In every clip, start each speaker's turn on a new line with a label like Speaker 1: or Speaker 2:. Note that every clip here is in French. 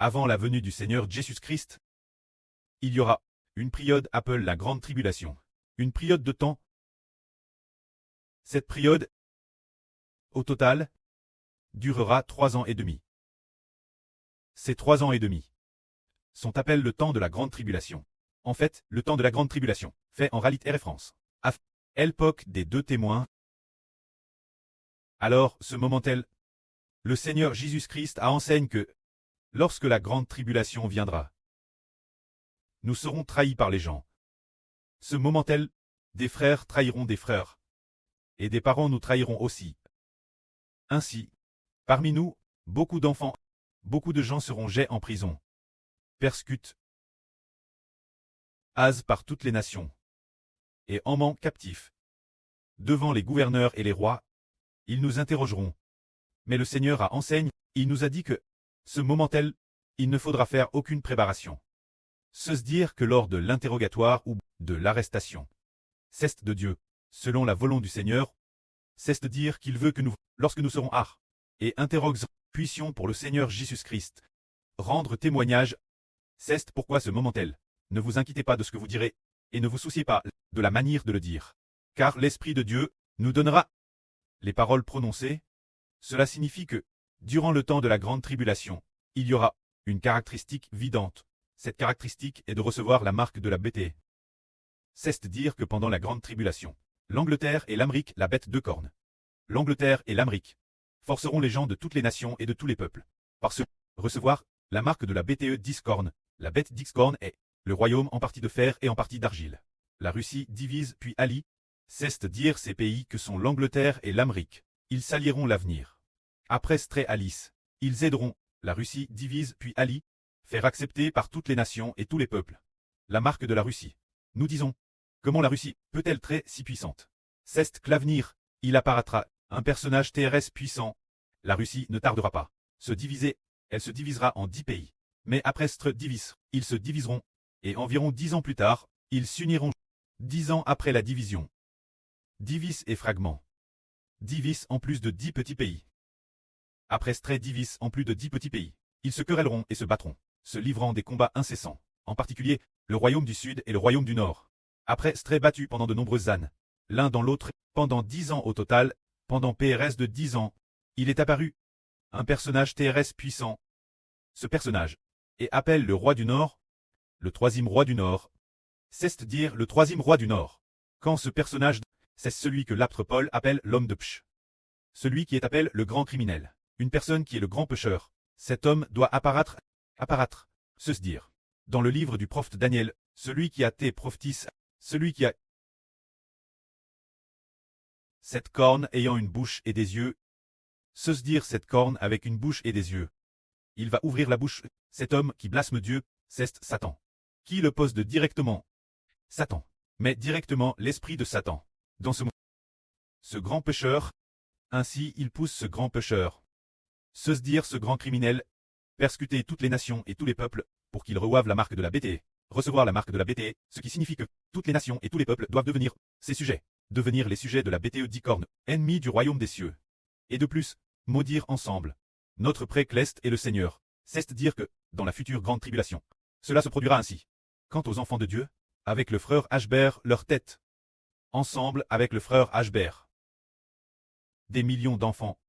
Speaker 1: Avant la venue du Seigneur Jésus-Christ, il y aura une période appelée la Grande Tribulation. Une période de temps. Cette période, au total, durera 3 ans et demi. Ces 3 ans et demi sont appelés le temps de la Grande Tribulation. En fait, le temps de la Grande Tribulation fait en réalité référence à l'époque des 2 témoins. Alors, ce moment tel, le Seigneur Jésus-Christ enseigne que, lorsque la Grande Tribulation viendra, nous serons trahis par les gens. Ce moment tel, des frères trahiront des frères, et des parents nous trahiront aussi. Ainsi, parmi nous, beaucoup d'enfants, beaucoup de gens seront jetés en prison, persécutés, par toutes les nations, et emmenés captifs. Devant les gouverneurs et les rois, ils nous interrogeront. Mais le Seigneur enseigne, il nous a dit que, ce moment tel, il ne faudra faire aucune préparation. Se dire que lors de l'interrogatoire ou de l'arrestation, c'est de Dieu, selon la volonté du Seigneur, c'est de dire qu'il veut que nous, lorsque nous serons et interrogués, puissions pour le Seigneur Jésus-Christ rendre témoignage. C'est pourquoi ce moment tel, ne vous inquiétez pas de ce que vous direz, et ne vous souciez pas de la manière de le dire. Car l'Esprit de Dieu nous donnera les paroles prononcées. Cela signifie que, durant le temps de la Grande Tribulation, il y aura une caractéristique vidante. Cette caractéristique est de recevoir la marque de la bête. C'est-à-dire que pendant la Grande Tribulation, l'Angleterre et l'Amérique, la bête de cornes. L'Angleterre et l'Amérique forceront les gens de toutes les nations et de tous les peuples. Par ce recevoir la marque de la bête 10 cornes. La bête 10 cornes est le royaume en partie de fer et en partie d'argile. La Russie divise puis allie. C'est-à-dire ces pays que sont l'Angleterre et l'Amérique. Ils s'allieront l'avenir. Après Stray Alice, ils aideront, la Russie divise puis allie, faire accepter par toutes les nations et tous les peuples la marque de la Russie. Nous disons, comment la Russie peut-elle être si puissante? C'est que l'avenir, il apparaîtra, un personnage TRS puissant. La Russie ne tardera pas se diviser, elle se divisera en 10 pays. Mais après cette divise, ils se diviseront, et environ 10 ans plus tard, ils s'uniront. 10 ans après la division. Divise et fragment. Divise en plus de 10 petits pays. Après Stray divise en plus de 10 petits pays. Ils se querelleront et se battront, se livrant des combats incessants, en particulier, le royaume du Sud et le royaume du Nord. Après Stray battus pendant de nombreuses années, l'un dans l'autre, pendant 10 ans au total, pendant PRS de 10 ans, il est apparu un personnage TRS puissant. Ce personnage est appelé le roi du Nord, le 3e roi du Nord. C'est-à-dire le 3e roi du Nord. Quand ce personnage, c'est celui que l'apôtre Paul appelle l'homme de Psh. Celui qui est appelé le grand criminel. Une personne qui est le grand pécheur. Cet homme doit apparaître, se dire. Dans le livre du prophète Daniel, celui qui a été prophétise, celui qui a cette corne ayant une bouche et des yeux, se dire cette corne avec une bouche et des yeux. Il va ouvrir la bouche, cet homme qui blasphème Dieu, c'est Satan. Qui le pose directement? Satan. Mais directement l'esprit de Satan. Dans ce grand pécheur, ainsi il pousse ce grand pécheur. Se dire ce grand criminel, persécuter toutes les nations et tous les peuples, pour qu'ils reçoivent la marque de la bête, recevoir la marque de la bête, ce qui signifie que toutes les nations et tous les peuples doivent devenir ses sujets, devenir les sujets de la bête 10 cornes, ennemis du royaume des cieux. Et de plus, maudire ensemble notre précleste et le Seigneur, c'est-à-dire que, dans la future grande tribulation, cela se produira ainsi. Quant aux enfants de Dieu, avec le frère Ashbert leur tête, ensemble avec le frère Ashbert, des millions d'enfants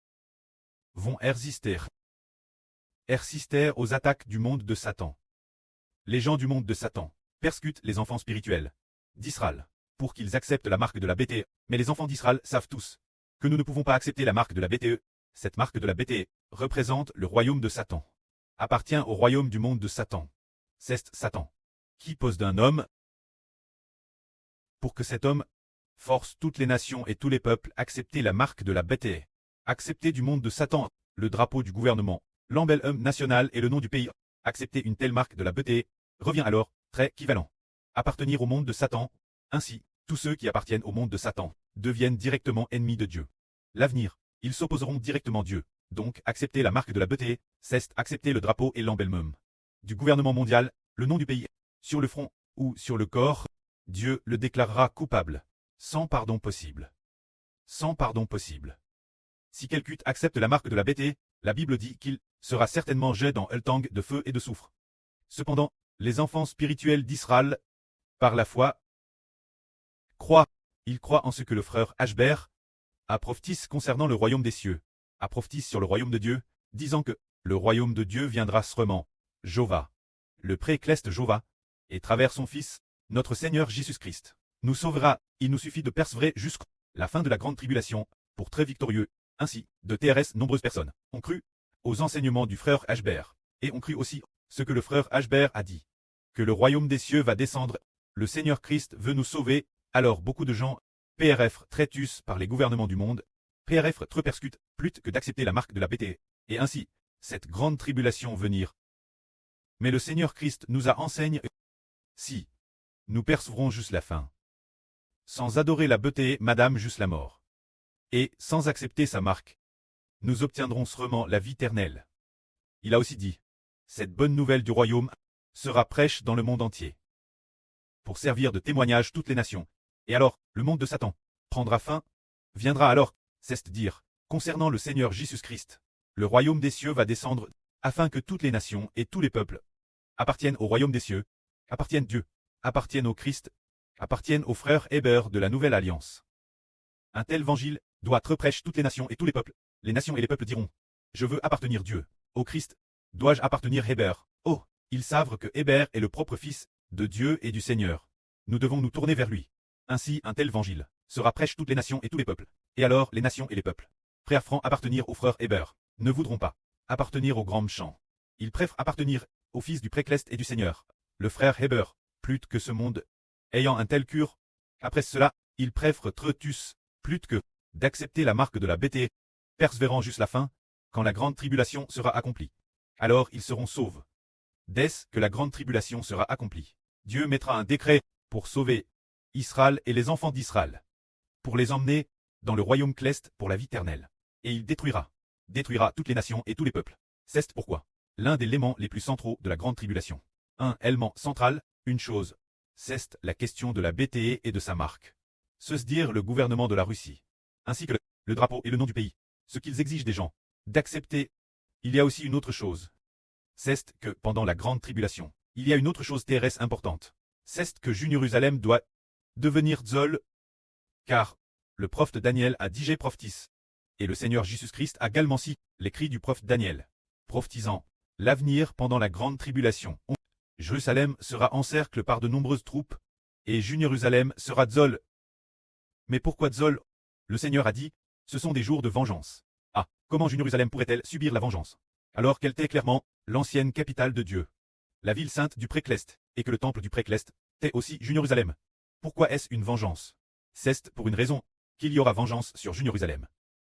Speaker 1: vont résister aux attaques du monde de Satan. Les gens du monde de Satan persécutent les enfants spirituels d'Israël pour qu'ils acceptent la marque de la bête, mais les enfants d'Israël savent tous que nous ne pouvons pas accepter la marque de la bête. Cette marque de la bête représente le royaume de Satan, appartient au royaume du monde de Satan. C'est Satan qui pose d'un homme pour que cet homme force toutes les nations et tous les peuples à accepter la marque de la bête, accepter du monde de Satan, le drapeau du gouvernement, l'emblème national et le nom du pays. Accepter une telle marque de la bête revient alors, très équivalent, appartenir au monde de Satan. Ainsi, tous ceux qui appartiennent au monde de Satan deviennent directement ennemis de Dieu. L'avenir, ils s'opposeront directement à Dieu. Donc, accepter la marque de la bête, c'est accepter le drapeau et l'emblème du gouvernement mondial, le nom du pays, sur le front ou sur le corps. Dieu le déclarera coupable, sans pardon possible. Sans pardon possible. Si quelqu'un accepte la marque de la bête, la Bible dit qu'il sera certainement jeté dans un tang de feu et de soufre. Cependant, les enfants spirituels d'Israël, par la foi, ils croient en ce que le frère Ashbert a prophétisé concernant le royaume des cieux, a prophétisé sur le royaume de Dieu, disant que le royaume de Dieu viendra sûrement, Jova, le précleste Jova, et travers son Fils, notre Seigneur Jésus-Christ, nous sauvera. Il nous suffit de persévérer jusqu'à la fin de la grande tribulation, pour très victorieux. Ainsi, de TRS, nombreuses personnes ont cru aux enseignements du frère Ashbert, et ont cru aussi ce que le frère Ashbert a dit, que le royaume des cieux va descendre, le Seigneur Christ veut nous sauver. Alors beaucoup de gens, PRF traitus par les gouvernements du monde, PRF trop persécutent, plutôt que d'accepter la marque de la BT, et ainsi, cette grande tribulation venir. Mais le Seigneur Christ nous a enseigné, si nous persévérons juste la fin, sans adorer la beauté, madame juste la mort, et sans accepter sa marque, nous obtiendrons sûrement la vie éternelle. Il a aussi dit, cette bonne nouvelle du royaume sera prêche dans le monde entier, pour servir de témoignage toutes les nations. Et alors, le monde de Satan prendra fin, viendra alors, c'est-à-dire, concernant le Seigneur Jésus-Christ, le royaume des cieux va descendre, afin que toutes les nations et tous les peuples appartiennent au royaume des cieux, appartiennent Dieu, appartiennent au Christ, appartiennent aux frères Héber de la nouvelle alliance. Un tel évangile doit être prêché toutes les nations et tous les peuples. Les nations et les peuples diront, je veux appartenir Dieu, au Christ, dois-je appartenir Héber? Oh, ils savent que Héber est le propre fils de Dieu et du Seigneur. Nous devons nous tourner vers lui. Ainsi, un tel évangile sera prêché toutes les nations et tous les peuples. Et alors, les nations et les peuples, préférant appartenir au frère Héber, ne voudront pas appartenir au grand méchant. Ils préfèrent appartenir au fils du précleste et du Seigneur, le frère Héber, plutôt que ce monde, ayant un tel cure. Après cela, ils préfèrent Tretus, plutôt que d'accepter la marque de la BT, persévérant jusqu'à la fin, quand la grande tribulation sera accomplie. Alors ils seront sauvés. Dès que la grande tribulation sera accomplie, Dieu mettra un décret pour sauver Israël et les enfants d'Israël, pour les emmener dans le royaume céleste pour la vie éternelle. Et il détruira toutes les nations et tous les peuples. C'est pourquoi l'un des éléments les plus centraux de la grande tribulation, un élément central, une chose, c'est la question de la BTE et de sa marque. C'est-à-dire le gouvernement de la Russie, ainsi que le drapeau et le nom du pays, ce qu'ils exigent des gens d'accepter. Il y a aussi une autre chose, c'est que pendant la grande tribulation, il y a une autre chose terrestre importante, c'est que Jérusalem doit devenir Zol, car le prophète Daniel a dit prophétis, et le Seigneur Jésus-Christ a également cité l'écrit du prophète Daniel, prophétisant l'avenir pendant la grande tribulation. Jérusalem sera encerclée par de nombreuses troupes, et Jérusalem sera Zol. Mais pourquoi Zol? Le Seigneur a dit, ce sont des jours de vengeance. Ah, comment Jérusalem pourrait-elle subir la vengeance? Alors qu'elle était clairement l'ancienne capitale de Dieu, la ville sainte du précleste, et que le temple du précleste était aussi Jérusalem. Pourquoi est-ce une vengeance? C'est pour une raison, qu'il y aura vengeance sur Jérusalem.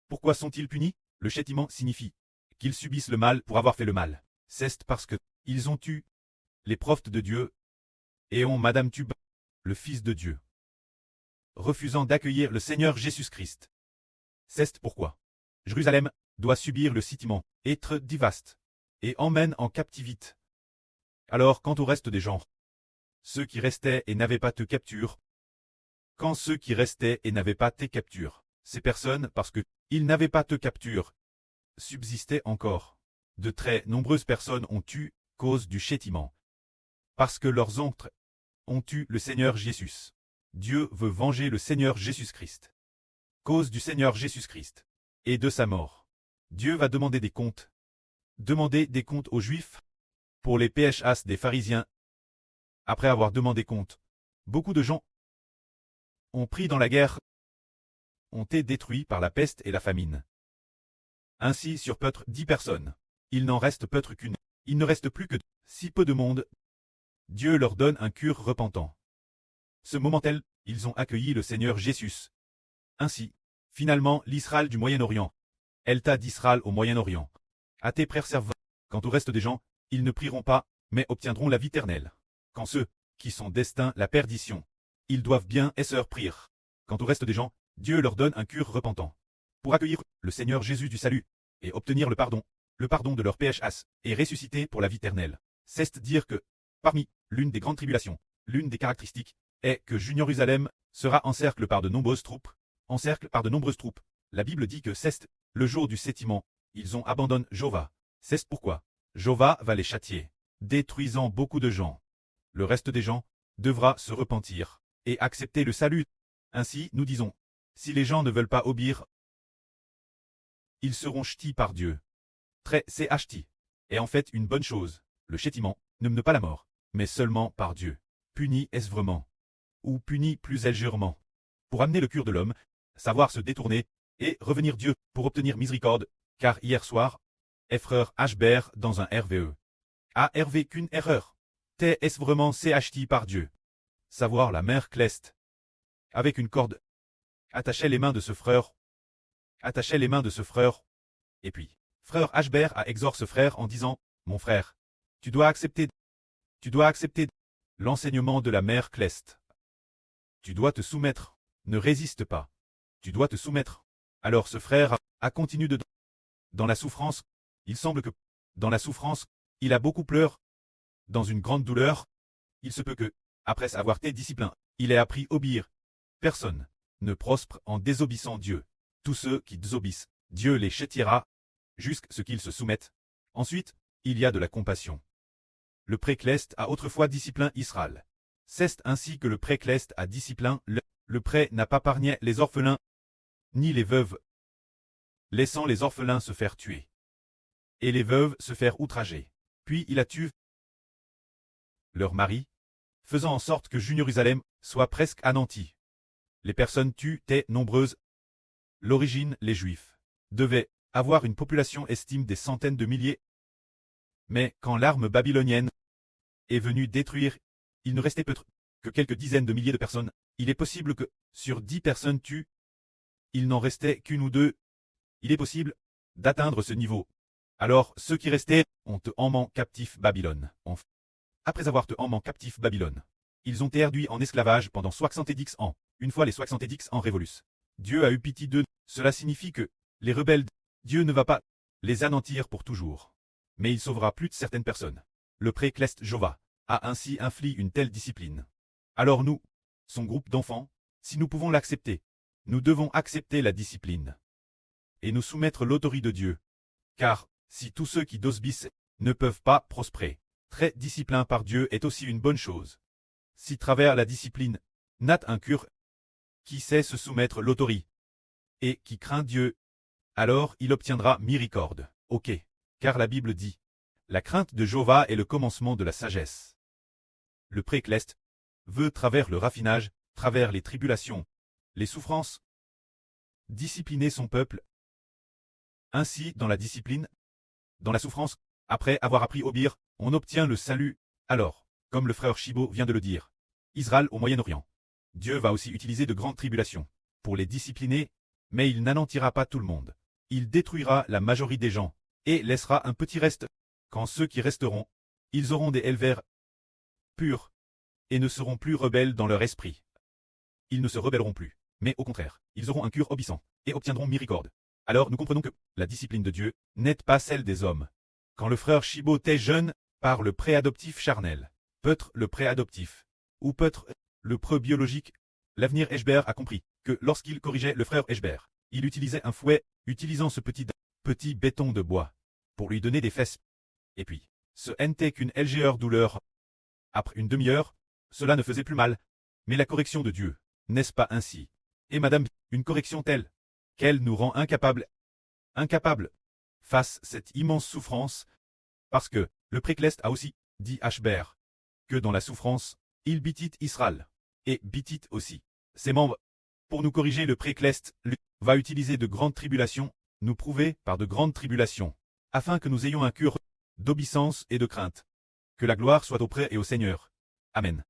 Speaker 1: Pourquoi sont-ils punis? Le châtiment signifie qu'ils subissent le mal pour avoir fait le mal. C'est parce que ils ont tué les prophètes de Dieu et ont Madame Tub, le Fils de Dieu, refusant d'accueillir le Seigneur Jésus-Christ. C'est pourquoi Jérusalem doit subir le châtiment, être dévasté, et emmène en captivité. Alors quant au reste des gens, ceux qui restaient et n'avaient pas de capture, quand ceux qui restaient et n'avaient pas de capture, ces personnes, parce que ils n'avaient pas de capture, subsistaient encore. De très nombreuses personnes ont tué cause du châtiment, parce que leurs oncles ont tué le Seigneur Jésus. Dieu veut venger le Seigneur Jésus-Christ. Cause du Seigneur Jésus-Christ et de sa mort, Dieu va demander des comptes. Demander des comptes aux Juifs pour les PHAs des pharisiens. Après avoir demandé compte, beaucoup de gens ont pris dans la guerre, ont été détruits par la peste et la famine. Ainsi sur peut-être 10 personnes, il n'en reste peut-être qu'une. Il ne reste plus que si peu de monde. Dieu leur donne un cure repentant. Ce moment-tel, ils ont accueilli le Seigneur Jésus. Ainsi, finalement, l'Israël du Moyen-Orient, Elta d'Israël au Moyen-Orient, a été préservé. Quant au reste des gens, ils ne prieront pas, mais obtiendront la vie éternelle. Quand ceux qui sont destinés à la perdition, ils doivent bien et sœurs prier. Quant au reste des gens, Dieu leur donne un cure repentant, pour accueillir le Seigneur Jésus du salut, et obtenir le pardon de leurs PHAs, et ressusciter pour la vie éternelle. C'est-à-dire que, parmi l'une des grandes tribulations, l'une des caractéristiques, est que Jérusalem sera encerclée par de nombreuses troupes. La Bible dit que c'est le jour du châtiment, ils ont abandonné Jova. C'est pourquoi Jova va les châtier, détruisant beaucoup de gens. Le reste des gens devra se repentir et accepter le salut. Ainsi, nous disons, si les gens ne veulent pas obéir, ils seront ch'tis par Dieu. C'est ch'ti est en fait une bonne chose. Le châtiment ne pas la mort, mais seulement par Dieu. Puni est-ce vraiment, ou puni plus légèrement, pour amener le cœur de l'homme, savoir se détourner, et revenir Dieu pour obtenir miséricorde, car hier soir, frère Hbert dans un RVE. A RV qu'une erreur. Est-ce vraiment ch'ti par Dieu. Savoir la mère Cleste. Avec une corde. Attachait les mains de ce frère. Attachait les mains de ce frère. Et puis, frère Hbert a exhorté ce frère en disant, mon frère, tu dois accepter l'enseignement de la mère Cleste. Tu dois te soumettre, ne résiste pas. Tu dois te soumettre. Alors ce frère a continué dans la souffrance. Il semble que, dans la souffrance, il a beaucoup pleuré. Dans une grande douleur, il se peut que, après avoir été discipliné, il ait appris à obéir. Personne ne prospère en désobéissant Dieu. Tous ceux qui désobéissent, Dieu les châtiera, jusqu'à ce qu'ils se soumettent. Ensuite, il y a de la compassion. Le pré-Cleste a autrefois discipliné Israël. C'est ainsi que le pré-Cleste a discipliné le pré n'a pas épargné les orphelins, ni les veuves, laissant les orphelins se faire tuer, et les veuves se faire outrager. Puis il a tué leur mari, faisant en sorte que Jérusalem soit presque anéantie. Les personnes tuées étaient nombreuses. L'origine, les Juifs devaient avoir une population estime des centaines de milliers. Mais quand l'arme babylonienne est venue détruire, il ne restait peut-être que quelques dizaines de milliers de personnes. Il est possible que, sur 10 personnes tuées, il n'en restait qu'une ou deux. Il est possible d'atteindre ce niveau. Alors, ceux qui restaient ont été emmenés captifs Babylone. Après avoir été emmenés captifs Babylone, ils ont été réduits en esclavage pendant 70 ans. Une fois les 70 ans révolus, Dieu a eu pitié d'eux. Cela signifie que les rebelles, Dieu ne va pas les anéantir pour toujours. Mais il sauvera plus de certaines personnes. Le pré-Cleste Jova a ainsi infligé une telle discipline. Alors nous, son groupe d'enfants, si nous pouvons l'accepter, nous devons accepter la discipline et nous soumettre l'autorité de Dieu. Car, si tous ceux qui désobéissent ne peuvent pas prospérer, très discipliné par Dieu est aussi une bonne chose. Si travers la discipline, n'a un cœur qui sait se soumettre l'autorité et qui craint Dieu, alors il obtiendra miséricorde. Ok, car la Bible dit, la crainte de Jéhovah est le commencement de la sagesse. Le pré-Cleste veut travers le raffinage, travers les tribulations, les souffrances, discipliner son peuple. Ainsi, dans la discipline, dans la souffrance, après avoir appris à obéir, on obtient le salut. Alors, comme le frère Chibo vient de le dire, Israël au Moyen-Orient, Dieu va aussi utiliser de grandes tribulations pour les discipliner, mais il n'anéantira pas tout le monde. Il détruira la majorité des gens et laissera un petit reste. Quand ceux qui resteront, ils auront des éleveurs purs et ne seront plus rebelles dans leur esprit. Ils ne se rebelleront plus, mais au contraire, ils auront un cœur obéissant et obtiendront miséricorde. Alors nous comprenons que la discipline de Dieu n'est pas celle des hommes. Quand le frère Chibo était jeune, par le préadoptif charnel, peut-être le préadoptif, ou peut-être le pré-biologique, l'avenir Hbert a compris que lorsqu'il corrigeait le frère Hbert, il utilisait un fouet, utilisant ce petit béton de bois, pour lui donner des fesses. Et puis, ce n'était qu'une légère douleur. Après une demi-heure, cela ne faisait plus mal. Mais la correction de Dieu, n'est-ce pas ainsi? Et madame, une correction telle qu'elle nous rend incapables, face à cette immense souffrance, parce que le pré-Cleste a aussi dit Hbert que dans la souffrance, il bitit Israël, et bitit aussi ses membres. Pour nous corriger, le pré-Cleste va utiliser de grandes tribulations, nous prouver par de grandes tribulations, afin que nous ayons un cœur d'obéissance et de crainte. Que la gloire soit auprès et au Seigneur. Amen.